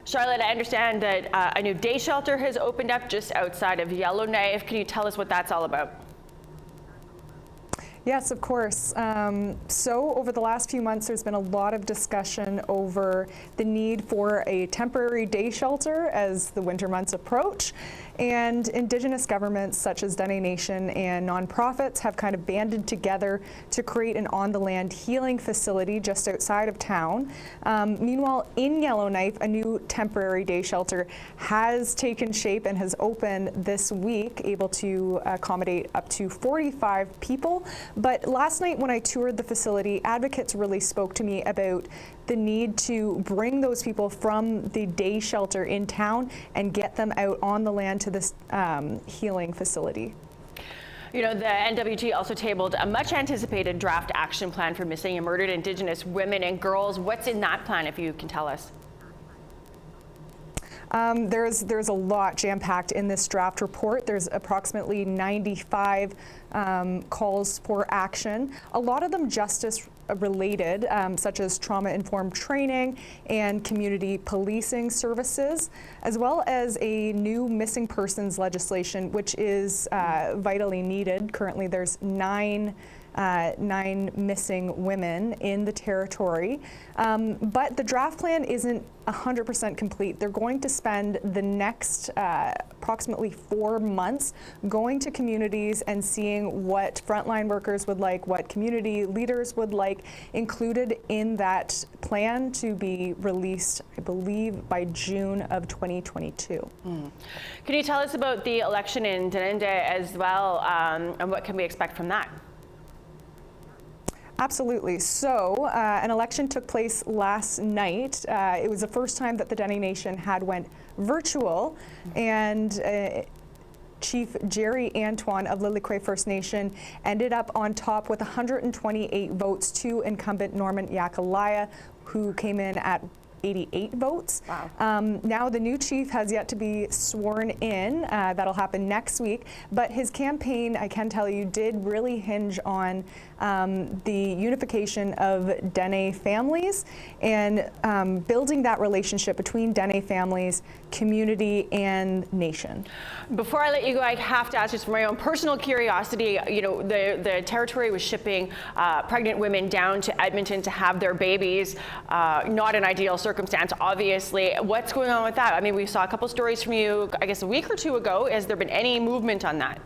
Charlotte, I understand that a new day shelter has opened up just outside of Yellowknife. Can you tell us what that's all about? Yes, of course. So over the last few months, there's been a lot of discussion over the need for a temporary day shelter as the winter months approach. And Indigenous governments such as Dene Nation and nonprofits have kind of banded together to create an on-the-land healing facility just outside of town. Meanwhile, in Yellowknife, a new temporary day shelter has taken shape and has opened this week, able to accommodate up to 45 people. But last night when I toured the facility, advocates really spoke to me about the need to bring those people from the day shelter in town and get them out on the land to this healing facility. You know, the N.W.T also tabled a much anticipated draft action plan for missing and murdered Indigenous women and girls. What's in that plan, if you can tell us? There's a lot jam-packed in this draft report. There's approximately 95 calls for action, a lot of them justice related, such as trauma-informed training and community policing services, as well as a new missing persons legislation, which is vitally needed. Currently, there's nine missing women in the territory. But the draft plan isn't 100% complete. They're going to spend the next approximately 4 months going to communities and seeing what frontline workers would like, what community leaders would like included in that plan to be released, I believe, by June of 2022. Can you tell us about the election in Dunedin as well, and what can we expect from that? Absolutely. So an election took place last night. It was the first time that the Dene Nation had went virtual, and Chief Jerry Antoine of Lilikwe First Nation ended up on top with 128 votes to incumbent Norman Yakalaya, who came in at 88 votes. Wow. Now the new chief has yet to be sworn in. That'll happen next week. But his campaign, I can tell you, did really hinge on the unification of Dene families and building that relationship between Dene families, community, and nation. Before I let you go, I have to ask, just for my own personal curiosity, you know, the territory was shipping pregnant women down to Edmonton to have their babies. Not an ideal circumstance, obviously. What's going on with that? I mean, we saw a couple stories from you, I guess, a week or two ago. Has there been any movement on that?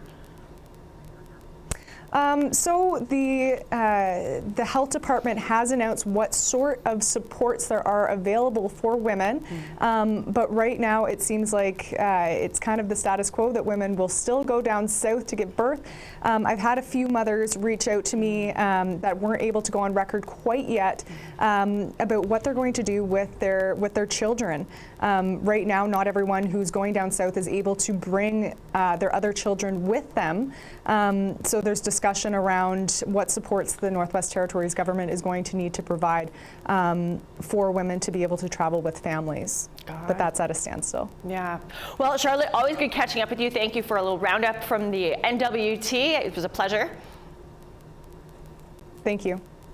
So the health department has announced what sort of supports there are available for women, but right now it seems like it's kind of the status quo that women will still go down south to give birth. I've had a few mothers reach out to me that weren't able to go on record quite yet about what they're going to do with their children. Right now, not everyone who's going down south is able to bring their other children with them. So there's discussion around what supports the Northwest Territories government is going to need to provide for women to be able to travel with families. But that's at a standstill. Yeah. Well, Charlotte, always good catching up with you. Thank you for a little roundup from the N.W.T. It was a pleasure. Thank you.